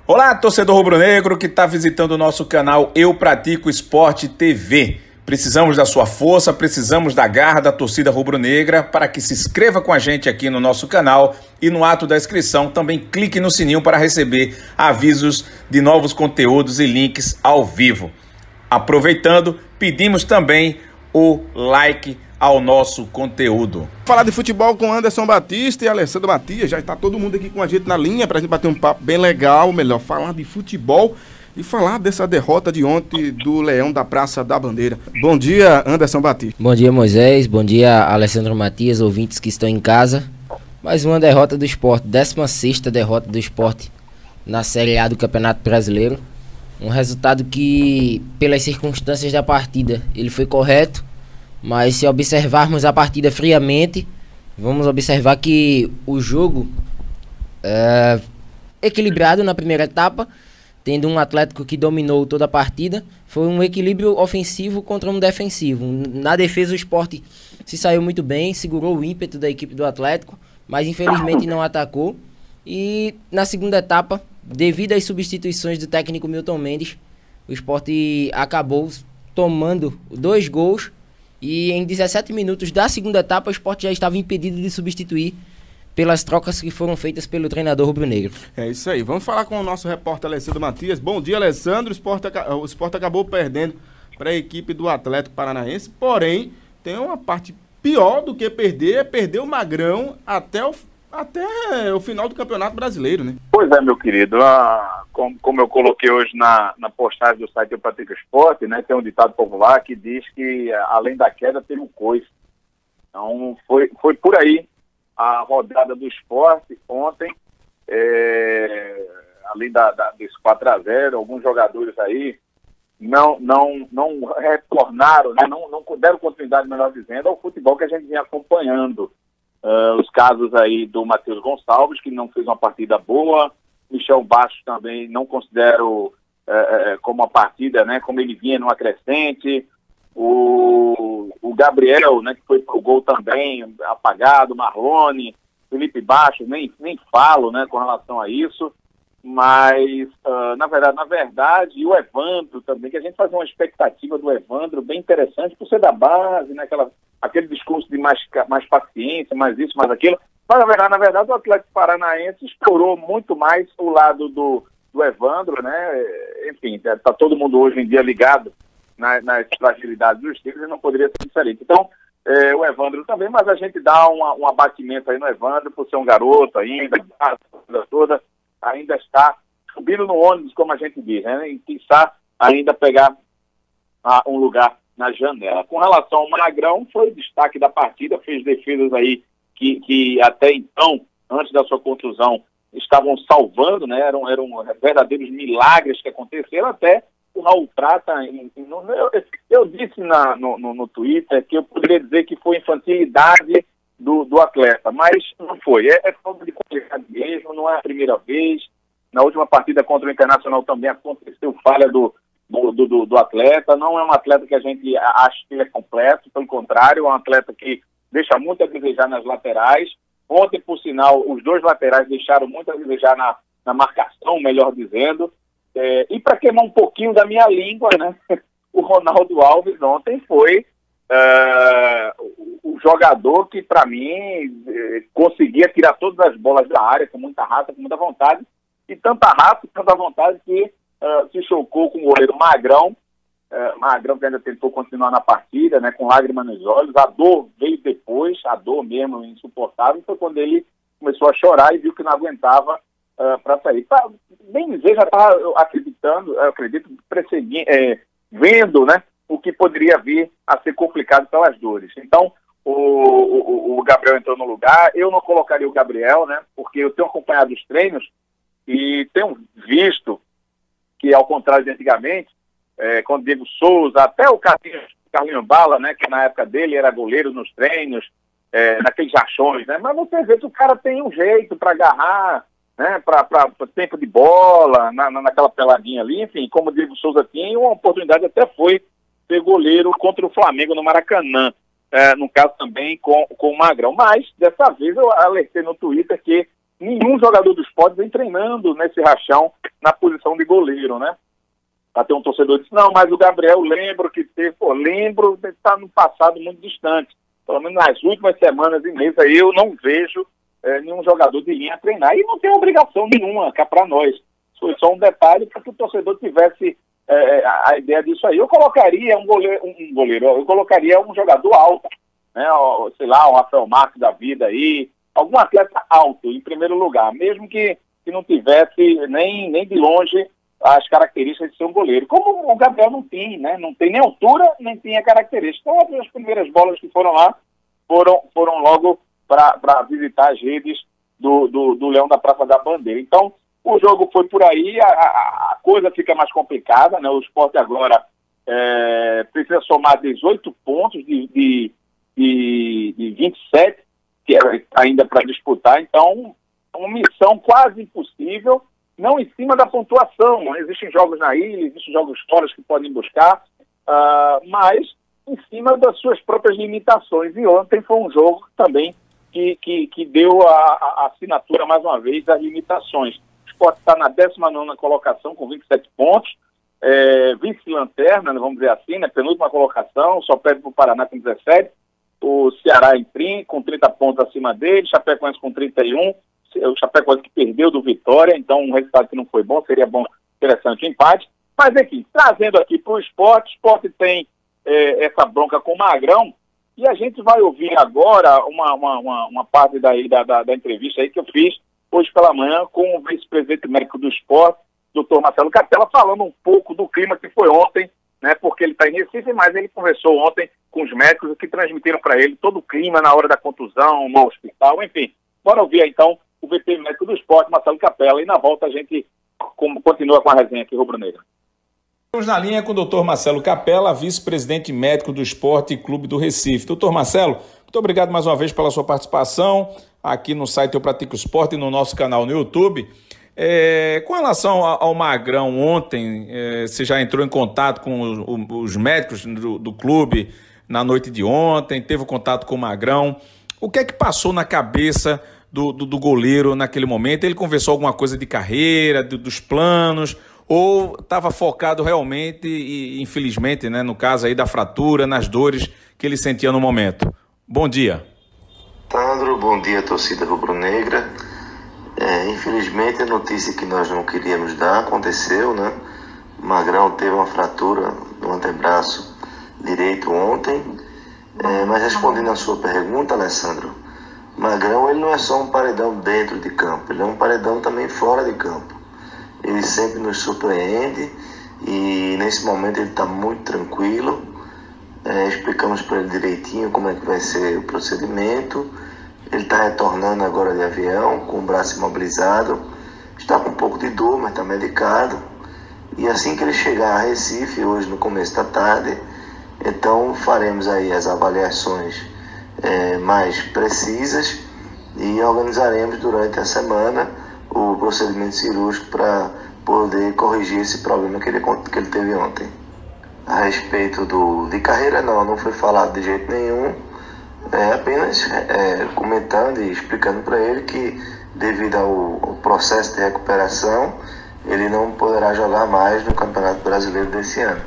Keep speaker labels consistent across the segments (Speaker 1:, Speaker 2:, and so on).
Speaker 1: Olá, torcedor rubro-negro que está visitando o nosso canal Eu Pratico Esporte TV. Precisamos da sua força, precisamos da garra da torcida rubro-negra para que se inscreva com a gente aqui no nosso canal e no ato da inscrição também clique no sininho para receber avisos de novos conteúdos e links ao vivo. Aproveitando, pedimos também o like ao nosso conteúdo.
Speaker 2: Falar de futebol com Anderson Batista e Alessandro Matias. Já está todo mundo aqui com a gente na linha para a gente bater um papo bem legal, melhor falar de futebol e falar dessa derrota de ontem do Leão da Praça da Bandeira. Bom dia, Anderson Batista.
Speaker 3: Bom dia, Moisés. Bom dia, Alessandro Matias, ouvintes que estão em casa. Mais uma derrota do Sport, 16ª derrota do Sport na Série A do Campeonato Brasileiro. Um resultado que, pelas circunstâncias da partida, ele foi correto. Mas se observarmos a partida friamente, vamos observar que o jogo é equilibrado na primeira etapa, tendo um Atlético que dominou toda a partida. Foi um equilíbrio ofensivo contra um defensivo. Na defesa o Sport se saiu muito bem, segurou o ímpeto da equipe do Atlético, mas infelizmente não atacou. E na segunda etapa, devido às substituições do técnico Milton Mendes, o Sport acabou tomando 2 gols. E em 17 minutos da segunda etapa, o Sport já estava impedido de substituir pelas trocas que foram feitas pelo treinador rubro-negro. É
Speaker 2: isso aí. Vamos falar com o nosso repórter Alessandro Matias. Bom dia, Alessandro. O Sport acabou perdendo para a equipe do Atlético Paranaense. Porém, tem uma parte pior do que perder, é perder o Magrão até o final do Campeonato Brasileiro, né?
Speaker 4: Pois é, meu querido. Como eu coloquei hoje na postagem do site Eu Pratico Esporte, né, tem um ditado popular que diz que além da queda tem um coice. Então foi por aí a rodada do Sport ontem, além desse 4-0, alguns jogadores aí não retornaram, né, não deram continuidade, melhor dizendo, ao futebol que a gente vinha acompanhando. Os casos aí do Matheus Gonçalves, que não fez uma partida boa, Michel Bastos também não considero como uma partida, né, como ele vinha numa crescente, o Gabriel, né, que foi pro gol também, apagado, Marlone, Felipe Bastos, nem falo, né, com relação a isso, mas na verdade, e o Evandro também, que a gente fazia uma expectativa do Evandro bem interessante, por ser da base, né, aquele discurso de mais paciência, mais isso, mais aquilo. Mas, na verdade, o Atlético Paranaense explorou muito mais o lado do Evandro, né? Enfim, está todo mundo hoje em dia ligado nas fragilidades dos times e não poderia ser diferente. Então, o Evandro também, mas a gente dá um abatimento aí no Evandro, por ser um garoto ainda, ainda está subindo no ônibus, como a gente diz, né? E quiçá ainda pegar um lugar na janela. Com relação ao Magrão, foi o destaque da partida, fez defesas aí que até então, antes da sua contusão, estavam salvando, né? Eram verdadeiros milagres que aconteceram, até o Raul Prata, eu disse no Twitter que eu poderia dizer que foi infantilidade do atleta, mas não foi, é falta de qualidade mesmo, não é a primeira vez. Na última partida contra o Internacional também aconteceu falha do atleta. Não é um atleta que a gente acha que ele é completo, pelo contrário, é um atleta que deixa muito a desejar nas laterais. Ontem, por sinal, os 2 laterais deixaram muito a desejar na marcação, melhor dizendo. E para queimar um pouquinho da minha língua, né, o Ronaldo Alves ontem foi o jogador que, para mim, conseguia tirar todas as bolas da área com muita raça, com muita vontade, e tanta raça e tanta vontade que se chocou com o goleiro Magrão. Magrão que ainda tentou continuar na partida, né, com lágrimas nos olhos. A dor veio depois, a dor mesmo insuportável, foi quando ele começou a chorar e viu que não aguentava para sair. Bem dizer, já estava acredito, vendo, né, o que poderia vir a ser complicado pelas dores. Então, o Gabriel entrou no lugar. Eu não colocaria o Gabriel, né, porque eu tenho acompanhado os treinos e tenho visto que, ao contrário de antigamente, com o Diego Souza, até o Carlinho Bala, né, que na época dele era goleiro nos treinos, naqueles rachões, né, mas você vê que o cara tem um jeito para agarrar, né, para tempo de bola, naquela peladinha ali, enfim, como o Diego Souza tinha, e uma oportunidade até foi ser goleiro contra o Flamengo no Maracanã, no caso também com o Magrão. Mas, dessa vez, eu alertei no Twitter que nenhum jogador do Sport vem treinando nesse rachão na posição de goleiro, né? Até um torcedor disse, não, mas o Gabriel, lembro que teve, lembro, está no passado muito distante. Pelo menos nas últimas semanas e meses aí eu não vejo nenhum jogador de linha treinar. E não tem obrigação nenhuma cá para nós. Foi só um detalhe para que o torcedor tivesse a ideia disso aí. Eu colocaria um goleiro, eu colocaria um jogador alto, né? Sei lá, um Rafael Marques da vida aí, algum atleta alto, em primeiro lugar, mesmo que não tivesse nem de longe as características de ser um goleiro. Como o Gabriel não tem, né? Não tem nem altura, nem tem a característica. Então, as primeiras bolas que foram lá foram logo para visitar as redes do Leão da Praça da Bandeira. Então, o jogo foi por aí, a coisa fica mais complicada, né? O Sport agora precisa somar 18 pontos de 27, que é ainda para disputar. Então, uma missão quase impossível, não em cima da pontuação. Não existem jogos na ilha, existem jogos fora que podem buscar, mas em cima das suas próprias limitações. E ontem foi um jogo também que deu a assinatura, mais uma vez, das limitações. O Sport está na 19ª colocação com 27 pontos, vice-lanterna, vamos dizer assim, né, penúltima colocação, só perde para o Paraná com 17, o Ceará com 30 pontos acima dele, Chapecoense com 31, o Chapecoense que perdeu do Vitória, então um resultado que não foi bom, seria bom, interessante o empate. Mas, enfim, trazendo aqui para o Sport tem essa bronca com o Magrão, e a gente vai ouvir agora uma parte da entrevista aí que eu fiz hoje pela manhã com o vice-presidente médico do Sport, Dr. Marcelo Capela, falando um pouco do clima que foi ontem, né, porque ele está em Recife, mas ele conversou ontem com os médicos que transmitiram para ele todo o clima na hora da contusão, no hospital, enfim. Bora ouvir aí, então, o VP médico do Sport, Marcelo Capela, e na volta a gente continua com a resenha aqui rubro-negra.
Speaker 1: Estamos na linha com o Dr. Marcelo Capela, vice-presidente médico do Sport Clube do Recife. Doutor Marcelo, muito obrigado mais uma vez pela sua participação aqui no site Eu Pratico Esporte e no nosso canal no YouTube. Com relação ao Magrão, ontem, você já entrou em contato com os médicos do clube na noite de ontem, teve contato com o Magrão. O que é que passou na cabeça do goleiro naquele momento? Ele conversou alguma coisa de carreira, dos planos, ou estava focado realmente e, infelizmente, né, no caso aí da fratura, nas dores que ele sentia no momento? Bom dia.
Speaker 5: Sandro, bom dia, torcida rubro-negra. Infelizmente a notícia que nós não queríamos dar aconteceu, né? O Magrão teve uma fratura no antebraço direito ontem, mas respondendo a sua pergunta, Alessandro, Magrão ele não é só um paredão dentro de campo, ele é um paredão também fora de campo. Ele sempre nos surpreende e nesse momento ele está muito tranquilo. Explicamos para ele direitinho como é que vai ser o procedimento. Ele está retornando agora de avião, com o braço imobilizado. Está com um pouco de dor, mas está medicado. E assim que ele chegar a Recife, hoje no começo da tarde, então faremos aí as avaliações mais precisas e organizaremos durante a semana o procedimento cirúrgico para poder corrigir esse problema que ele teve ontem. A respeito de carreira, não foi falado de jeito nenhum, apenas comentando e explicando para ele que devido ao processo de recuperação, ele não poderá jogar mais no Campeonato Brasileiro desse ano.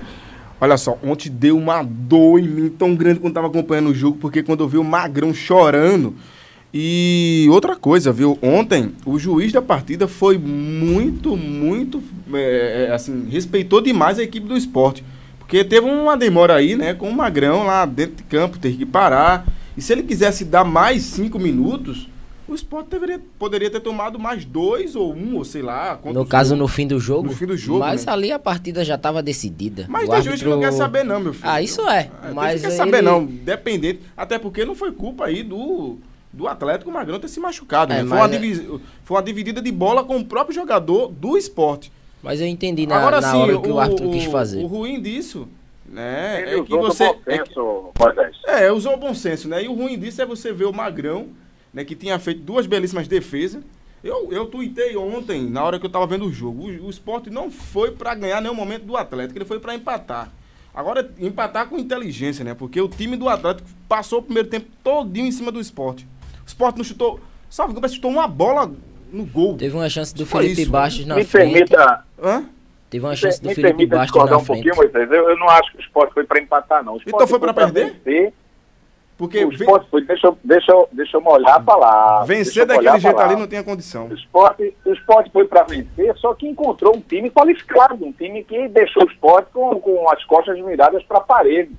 Speaker 2: Olha só, ontem deu uma dor em mim tão grande quando estava acompanhando o jogo, porque quando eu vi o Magrão chorando. E outra coisa, viu? Ontem o juiz da partida foi muito, assim, respeitou demais a equipe do Sport. Porque teve uma demora aí, né, com o Magrão lá dentro de campo, teve que parar. E se ele quisesse dar mais 5 minutos, o Sport poderia ter tomado mais 2 ou 1, ou sei lá.
Speaker 3: No caso, no fim do jogo.
Speaker 2: No fim do jogo,
Speaker 3: mas
Speaker 2: né?
Speaker 3: Ali a partida já estava decidida.
Speaker 2: Mas tem juiz que não quer saber não, meu filho.
Speaker 3: Isso é.
Speaker 2: Mas não quer saber não, dependente. Até porque não foi culpa aí do Atlético, o Magrão ter se machucado. Né? Foi uma dividida de bola com o próprio jogador do Sport.
Speaker 3: Mas eu entendi na hora que o árbitro quis fazer.
Speaker 2: O ruim disso, né,
Speaker 4: ele usou o bom senso, Moisés.
Speaker 2: Usou o bom senso, né? E o ruim disso é você ver o Magrão, né, que tinha feito 2 belíssimas defesas. Eu tuitei ontem, na hora que eu tava vendo o jogo, o Sport não foi para ganhar nenhum momento do Atlético, ele foi para empatar. Agora, empatar com inteligência, né? Porque o time do Atlético passou o primeiro tempo todinho em cima do Sport. O Sport não chutou, salve, chutou uma bola no gol.
Speaker 3: Teve uma chance do
Speaker 2: Foi
Speaker 3: Felipe
Speaker 2: isso.
Speaker 3: Bastos na
Speaker 4: Me
Speaker 3: frente.
Speaker 4: permita...
Speaker 3: Teve uma chance do
Speaker 4: Me
Speaker 3: Felipe
Speaker 4: permita
Speaker 3: Bastos
Speaker 4: discordar
Speaker 3: na
Speaker 4: um
Speaker 3: frente.
Speaker 4: pouquinho, Moisés. Eu não acho que o Sport foi para empatar, não. O Sport
Speaker 2: Então foi para perder?
Speaker 4: Vencer.
Speaker 2: Porque
Speaker 4: O Sport foi... Deixa eu molhar a palavra.
Speaker 2: vencer daquele jeito ali não tem a condição.
Speaker 4: O Sport foi para vencer, só que encontrou um time qualificado, um time que deixou o Sport com as costas viradas para a parede.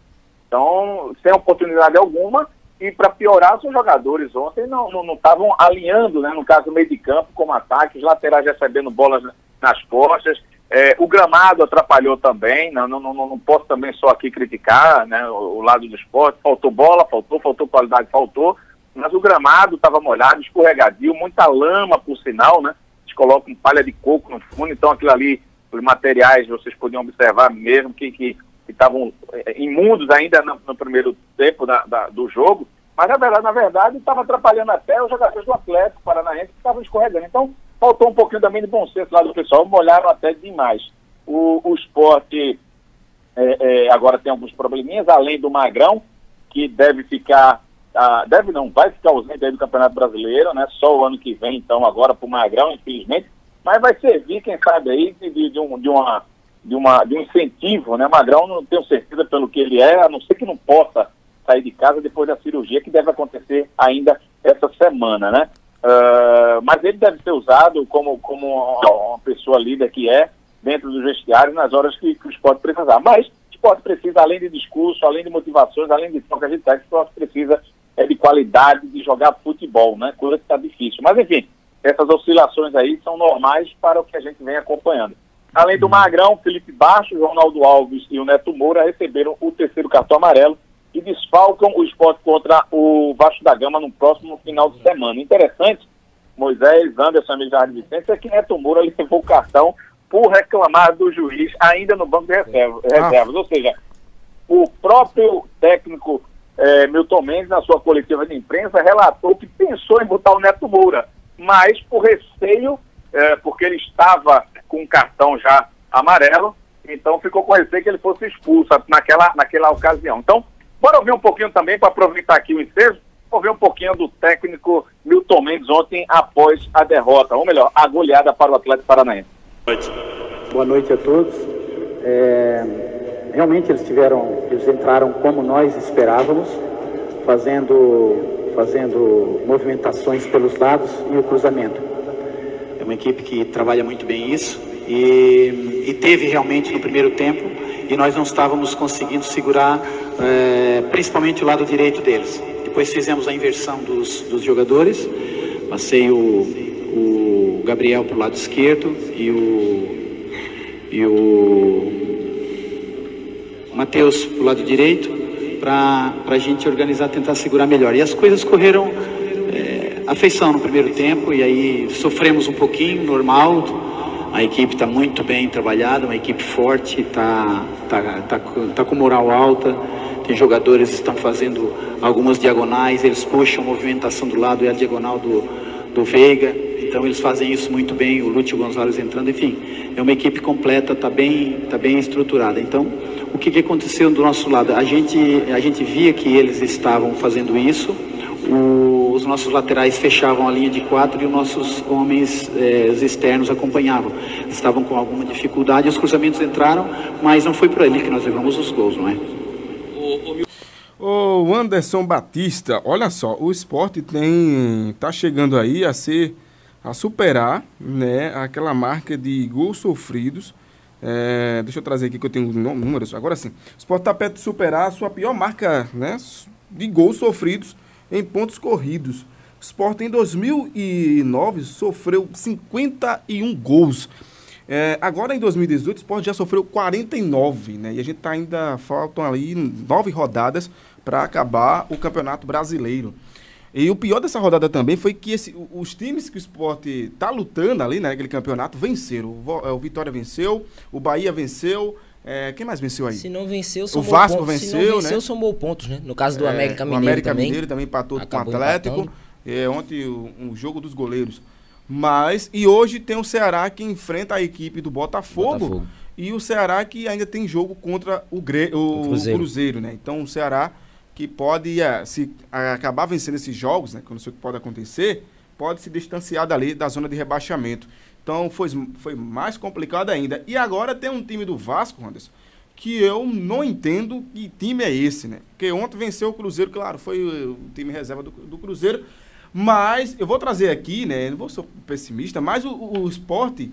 Speaker 4: Então, sem oportunidade alguma, e para piorar, os jogadores ontem não estavam alinhando, né? No caso, meio de campo, como ataque, os laterais recebendo bolas nas costas. O gramado atrapalhou também, não posso também só aqui criticar, né, o lado do Sport. Faltou bola, faltou qualidade, mas o gramado estava molhado, escorregadio, muita lama, por sinal, né? Eles colocam palha de coco no fundo, então aquilo ali, os materiais, vocês podiam observar mesmo que estavam imundos ainda no primeiro tempo do jogo, mas na verdade estava atrapalhando até os jogadores do Atlético Paranaense que estavam escorregando. Então, faltou um pouquinho também de bom senso lá do pessoal, molharam até demais. O Sport agora tem alguns probleminhas, além do Magrão, que deve ficar, vai ficar ausente aí do Campeonato Brasileiro, né? Só o ano que vem, então, agora para o Magrão, infelizmente, mas vai servir, quem sabe aí, de um incentivo, né? Magrão, não tenho certeza pelo que ele é, a não ser que não possa sair de casa depois da cirurgia, que deve acontecer ainda essa semana, né? Mas ele deve ser usado como uma pessoa líder que é dentro dos vestiários nas horas que o Sport precisar. Mas o Sport precisa, além de discurso, além de motivações, além de troca de técnico, o Sport precisa de qualidade de jogar futebol, né? Coisa que está difícil. Mas enfim, essas oscilações aí são normais para o que a gente vem acompanhando. Além do Magrão, Felipe Bastos, Ronaldo Alves e o Neto Moura receberam o terceiro cartão amarelo e desfalcam o Sport contra o Vasco da Gama no próximo final de semana. Interessante, Moisés, Anderson e Jardim Vicente, é que Neto Moura levou o cartão por reclamar do juiz ainda no banco de reservas. Ou seja, o próprio técnico Milton Mendes, na sua coletiva de imprensa, relatou que pensou em botar o Neto Moura, mas por receio, porque ele estava com um cartão já amarelo, então ficou com receio que ele fosse expulso naquela ocasião. Então, bora ouvir um pouquinho também, para aproveitar aqui o ensejo, ouvir um pouquinho do técnico Milton Mendes ontem após a derrota, ou melhor, a goleada para o Atlético Paranaense.
Speaker 6: Boa noite a todos. Realmente eles entraram como nós esperávamos, fazendo movimentações pelos lados e o cruzamento. É uma equipe que trabalha muito bem isso e teve realmente no primeiro tempo, e nós não estávamos conseguindo segurar principalmente o lado direito deles. Depois fizemos a inversão dos jogadores, passei o Gabriel para o lado esquerdo e o Matheus para o lado direito, para a gente organizar, tentar segurar melhor. E as coisas correram à feição no primeiro tempo, e aí sofremos um pouquinho, normal. A equipe está muito bem trabalhada, uma equipe forte, está com moral alta. Tem jogadores que estão fazendo algumas diagonais, eles puxam a movimentação do lado, é a diagonal do Veiga, então eles fazem isso muito bem, o Lúcio Gonzalez entrando, enfim, é uma equipe completa, está bem estruturada. Então, o que aconteceu do nosso lado? A gente via que eles estavam fazendo isso, os nossos laterais fechavam a linha de 4 e os nossos homens os externos acompanhavam. Estavam com alguma dificuldade, os cruzamentos entraram, mas não foi por ali que nós levamos os gols, não é?
Speaker 2: O Anderson Batista, olha só, o Sport tá chegando aí a superar, né, aquela marca de gols sofridos. Deixa eu trazer aqui que eu tenho números. Agora sim, o Sport está perto de superar a sua pior marca, né, de gols sofridos em pontos corridos. O Sport em 2009 sofreu 51 gols. Agora em 2018 o Sport já sofreu 49, né? E a gente faltam ali 9 rodadas para acabar o Campeonato Brasileiro. E o pior dessa rodada também foi que os times que o Sport tá lutando ali, né, naquele campeonato, venceram. O Vitória venceu, o Bahia venceu. Quem mais venceu aí?
Speaker 3: Se não venceu,
Speaker 2: o Vasco venceu,
Speaker 3: Se não venceu,
Speaker 2: né?
Speaker 3: Somou pontos, né? No caso do América Mineiro.
Speaker 2: O América
Speaker 3: também,
Speaker 2: Mineiro também empatou com o
Speaker 3: Atlético.
Speaker 2: Ontem um jogo dos goleiros. E hoje tem o Ceará que enfrenta a equipe do Botafogo. E o Ceará que ainda tem jogo contra o Cruzeiro, né? Então o Ceará que pode, se acabar vencendo esses jogos, né? Que eu não sei o que pode acontecer, pode se distanciar dali da zona de rebaixamento. Então foi mais complicado ainda. E agora tem um time do Vasco, Anderson, que eu não entendo que time é esse, né? Porque ontem venceu o Cruzeiro, claro, foi o time reserva do Cruzeiro, mas eu vou trazer aqui, né? Não vou ser pessimista, mas o Sport,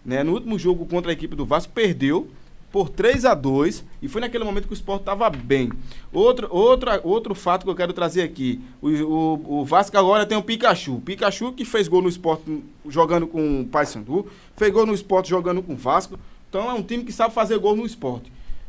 Speaker 2: né, no último jogo contra a equipe do Vasco, perdeu por 3-2, e foi naquele momento que o Sport estava bem. Outro fato que eu quero trazer aqui, o Vasco agora tem o Pikachu que fez gol no Sport jogando com o Paysandu, fez gol no Sport jogando com o Vasco, então é um time que sabe fazer gol no Sport.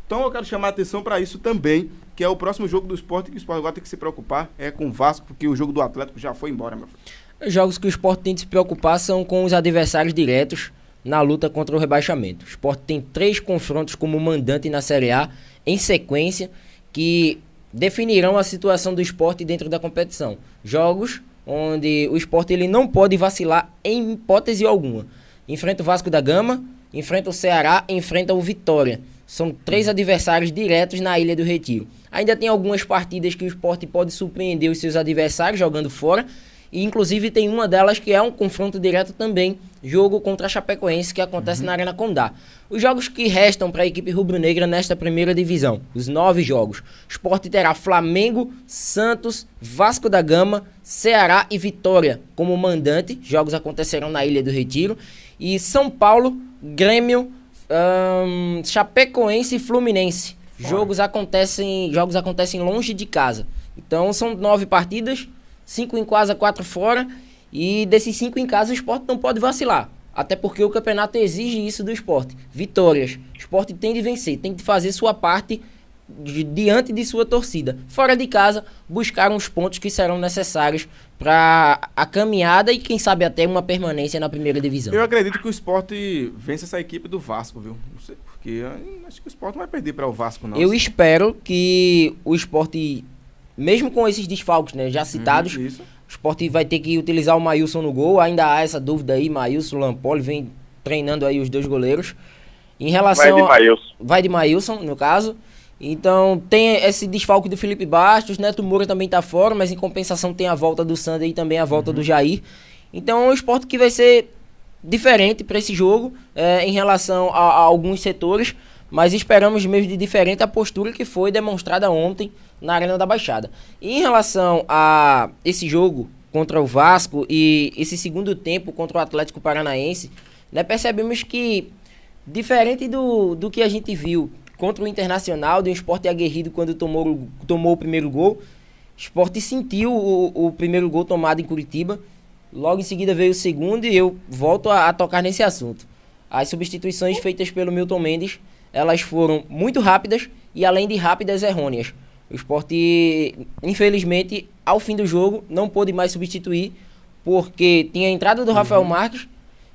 Speaker 2: Então eu quero chamar a atenção para isso também, que é o próximo jogo do Sport, que o Sport agora tem que se preocupar, é com o Vasco, porque o jogo do Atlético já foi embora, meu filho.
Speaker 3: Os jogos que o Sport tem de se preocupar são com os adversários diretos na luta contra o rebaixamento. O Sport tem 3 confrontos como mandante na Série A em sequência, que definirão a situação do Sport dentro da competição. Jogos onde o Sport ele não pode vacilar em hipótese alguma. Enfrenta o Vasco da Gama, enfrenta o Ceará, enfrenta o Vitória. São 3 adversários diretos na Ilha do Retiro. Ainda tem algumas partidas que o Sport pode surpreender os seus adversários jogando fora. E inclusive tem uma delas que é um confronto direto também, jogo contra a Chapecoense, que acontece na Arena Condá. Os jogos que restam para a equipe rubro-negra nesta primeira divisão, os 9 jogos. O Sport terá Flamengo, Santos, Vasco da Gama, Ceará e Vitória como mandante. Jogos acontecerão na Ilha do Retiro. E São Paulo, Grêmio, Chapecoense e Fluminense. Jogos acontecem longe de casa. Então são 9 partidas, 5 em casa, 4 fora. E desses 5 em casa o Sport não pode vacilar. Até porque o campeonato exige isso do Sport. Vitórias. O Sport tem de vencer, tem de fazer sua parte diante de sua torcida. Fora de casa, buscar uns pontos que serão necessários para a caminhada e quem sabe até uma permanência na primeira divisão.
Speaker 2: Eu acredito que o Sport vence essa equipe do Vasco, viu? Não sei porquê. Acho que o Sport não vai perder para o Vasco, não.
Speaker 3: Eu espero que o Sport, mesmo com esses desfalques, né, já citados, o Sport vai ter que utilizar o Maílson no gol. Ainda há essa dúvida aí, Maílson, Lampoli vem treinando aí os 2 goleiros. Em relação vai de Maílson, no caso. Então tem esse desfalque do Felipe Bastos, Neto Moura também tá fora, mas em compensação tem a volta do Sander e também a volta do Jair. Então é um esporte que vai ser diferente para esse jogo em relação a alguns setores, mas esperamos mesmo de diferente a postura que foi demonstrada ontem na Arena da Baixada. E em relação a esse jogo contra o Vasco e esse segundo tempo contra o Atlético Paranaense, né, percebemos que, diferente do que a gente viu contra o Internacional, de um Sport aguerrido quando tomou o primeiro gol, o Sport sentiu o primeiro gol tomado em Curitiba, logo em seguida veio o segundo e eu volto a tocar nesse assunto. As substituições feitas pelo Milton Mendes, elas foram muito rápidas e além de rápidas, errôneas. O Sport, infelizmente, ao fim do jogo, não pôde mais substituir, porque tinha a entrada do Rafael Marques,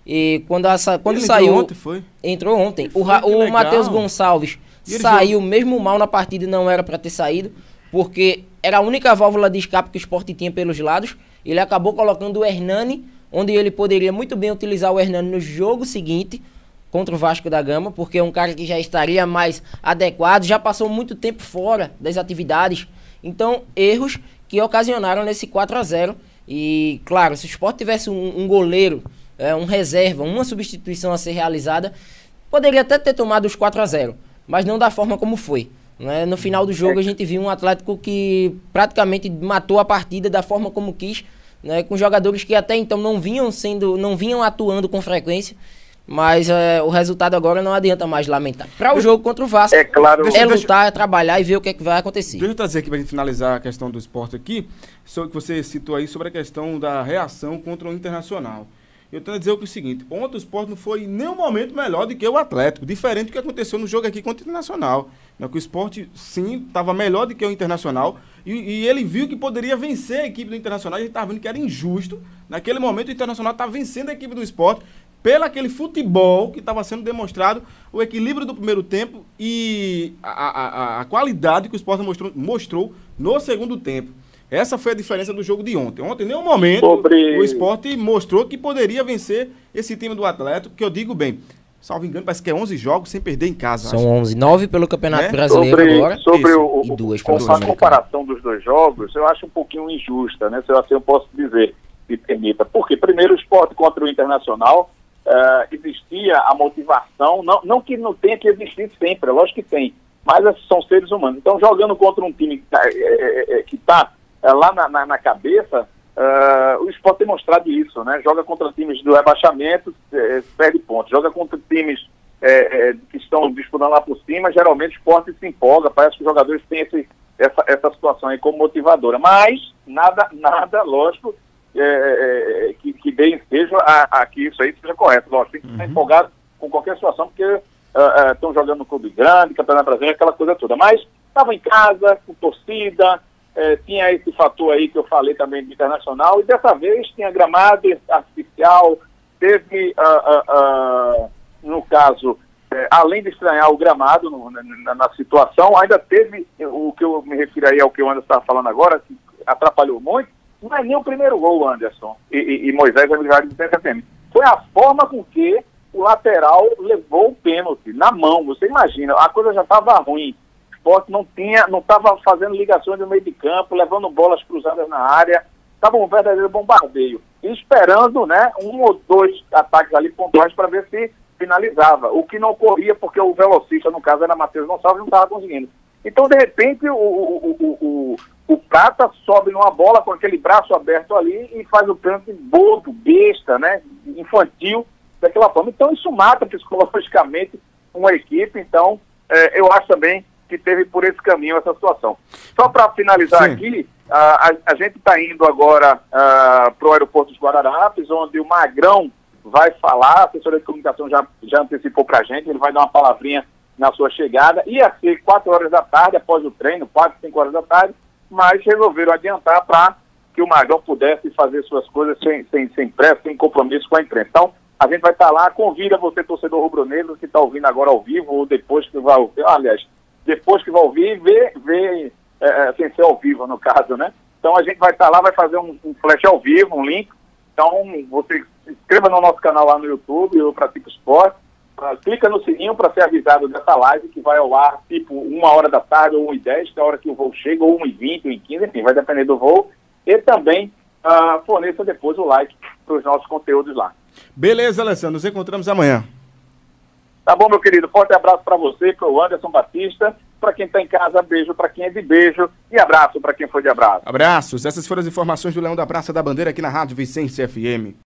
Speaker 3: e quando saiu...
Speaker 2: Entrou ontem, foi?
Speaker 3: Entrou ontem. O Matheus Gonçalves saiu mesmo mal na partida e não era para ter saído, porque era a única válvula de escape que o Sport tinha pelos lados. Ele acabou colocando o Hernani, onde ele poderia muito bem utilizar o Hernani no jogo seguinte, contra o Vasco da Gama, porque é um cara que já estaria mais adequado, já passou muito tempo fora das atividades. Então, erros que ocasionaram nesse 4-0. E, claro, se o Sport tivesse um goleiro, um reserva, uma substituição a ser realizada, poderia até ter tomado os 4-0, mas não da forma como foi, né? No final do jogo a gente viu um Atlético que praticamente matou a partida da forma como quis, né? Com jogadores que até então não vinham atuando com frequência, mas o resultado agora não adianta mais lamentar. Para o jogo contra o Vasco, lutar, é trabalhar e ver o que é que vai acontecer.
Speaker 2: Deixa eu trazer aqui para a gente finalizar a questão do Sport aqui, sobre que você citou aí sobre a questão da reação contra o Internacional. Eu tenho a dizer o seguinte: ontem o Sport não foi em nenhum momento melhor do que o Atlético, diferente do que aconteceu no jogo aqui contra o Internacional. Que o Sport, sim, estava melhor do que o Internacional e ele viu que poderia vencer a equipe do Internacional. A gente estava vendo que era injusto. Naquele momento o Internacional estava vencendo a equipe do Sport pelo aquele futebol que estava sendo demonstrado, o equilíbrio do primeiro tempo e a qualidade que o Sport mostrou no segundo tempo. Essa foi a diferença do jogo de ontem. Ontem, em nenhum momento, o Sport mostrou que poderia vencer esse time do Atlético, que eu digo bem, salvo engano, parece que é 11 jogos sem perder em casa.
Speaker 3: São 11, 9 pelo Campeonato Brasileiro agora.
Speaker 4: E 2 pelo Sul-Americano. A comparação dos 2 jogos, eu acho um pouquinho injusta, né? Se eu assim eu posso dizer. se permita. Porque, primeiro, o esporte contra o Internacional, existia a motivação, não que não tenha que existir sempre, é lógico que tem, mas são seres humanos. Então, jogando contra um time que está lá na cabeça, o esporte tem mostrado isso, né? Joga contra times do rebaixamento, perde pontos. Joga contra times que estão disputando lá por cima, geralmente o esporte se empolga, parece que os jogadores têm essa situação aí como motivadora. Mas nada lógico, que dê ensejo a que isso aí seja correto. Lógico, tem que estar empolgado com qualquer situação, porque estão jogando no clube grande, Campeonato Brasileiro, aquela coisa toda. Mas estava em casa, com torcida, tinha esse fator aí que eu falei também do Internacional, e dessa vez tinha gramado artificial, teve, no caso, além de estranhar o gramado na situação, ainda teve o que eu me refiro aí ao que o Anderson estava falando agora, que atrapalhou muito. Não é nem o primeiro gol, Anderson e Moisés, amigário de CFM. Foi a forma com que o lateral levou o pênalti na mão. Você imagina, a coisa já estava ruim. O esporte não estava fazendo ligações no meio de campo, levando bolas cruzadas na área. Estava um verdadeiro bombardeio. E esperando, né, um ou dois ataques ali pontuais para ver se finalizava. O que não ocorria porque o velocista, no caso era Matheus Gonçalves, não estava conseguindo. Então, de repente, o Prata sobe numa bola com aquele braço aberto ali e faz o pênalti bobo, besta, né, infantil, daquela forma. Então, isso mata psicologicamente uma equipe. Então, eu acho também que teve por esse caminho essa situação. Só para finalizar aqui, a gente está indo agora para o aeroporto dos Guararapes, onde o Magrão vai falar, a assessoria de comunicação já antecipou para a gente, ele vai dar uma palavrinha na sua chegada. Ia ser 4 horas da tarde, após o treino, 4, 5 horas da tarde, mas resolveram adiantar para que o Magrão pudesse fazer suas coisas sem pressa, sem compromisso com a imprensa. Então, a gente vai estar lá, convida você, torcedor rubro-negro, que está ouvindo agora ao vivo, ou depois que vai ouvir, depois que vai ouvir, ver sem ser ao vivo, no caso, né? Então, a gente vai estar lá, vai fazer um flash ao vivo, um link. Então, você se inscreva no nosso canal lá no YouTube, eu Pratico Esporte, clica no sininho para ser avisado dessa live que vai ao ar, tipo, 1 hora da tarde, ou 1h10, que é a hora que o voo chega, ou 1h20, 1h15, enfim, vai depender do voo. E também forneça depois o like para os nossos conteúdos lá.
Speaker 2: Beleza, Alessandro, nos encontramos amanhã.
Speaker 4: Tá bom, meu querido, forte abraço para você, para o Anderson Batista, para quem está em casa, beijo para quem é de beijo e abraço para quem foi de abraço.
Speaker 2: Abraços, essas foram as informações do Leão da Praça da Bandeira aqui na Rádio Vicência FM.